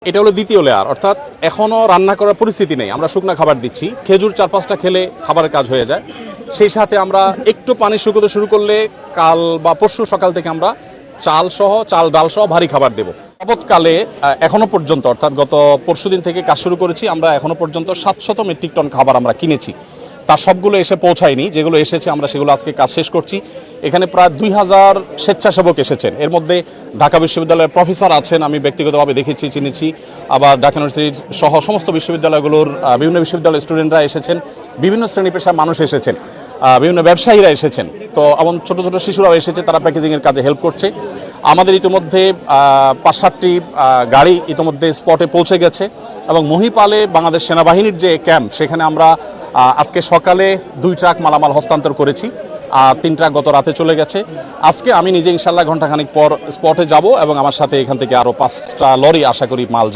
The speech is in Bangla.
এটা হলো দ্বিতীয় লেয়ার, অর্থাৎ এখনও রান্না করার পরিস্থিতি নেই, আমরা শুকনা খাবার দিচ্ছি। খেজুর 4-5টা খেলে খাবারের কাজ হয়ে যায়। সেই সাথে আমরা একটু পানি শুকোতে শুরু করলে কাল বা পরশু সকাল থেকে আমরা চাল ডাল সহ ভারী খাবার দেব। যাবৎকালে এখনো পর্যন্ত, অর্থাৎ গত পরশুদিন থেকে কাজ শুরু করেছি, আমরা এখনো পর্যন্ত 700 মেট্রিক টন খাবার আমরা কিনেছি। তার সবগুলো এসে পৌঁছায়নি, যেগুলো এসেছে আমরা সেগুলো আজকে কাজ শেষ করছি। এখানে প্রায় 2000 স্বেচ্ছাসেবক এসেছেন। এর মধ্যে ঢাকা বিশ্ববিদ্যালয়ের প্রফেসর আছেন, আমি ব্যক্তিগতভাবে দেখেছি, চিনেছি। আবার ঢাকা ইউনিভার্সিটি সহ সমস্ত বিশ্ববিদ্যালয়গুলোর বিভিন্ন বিশ্ববিদ্যালয়ের স্টুডেন্টরা এসেছেন, বিভিন্ন শ্রেণী পেশার মানুষ এসেছেন, বিভিন্ন ব্যবসায়ীরা এসেছেন। তো এমন ছোট ছোট শিশুরাও এসেছে, তারা প্যাকেজিংয়ের কাজে হেল্প করছে। আমাদের ইতিমধ্যে 5-7টি গাড়ি ইতিমধ্যে স্পটে পৌঁছে গেছে এবং মহিপালে বাংলাদেশ সেনাবাহিনীর যে ক্যাম্প, সেখানে আমরা আজকে সকালে 2 ট্রাক মালামাল হস্তান্তর করেছি, 3 ট্রাক গত রাতে চলে গেছে। আজকে আমি নিজে ইনশাল্লাহ ঘন্টাখানিক পর স্পটে যাব এবং আমার সাথে এখান থেকে আরও 5টা লরি আশা করি মাল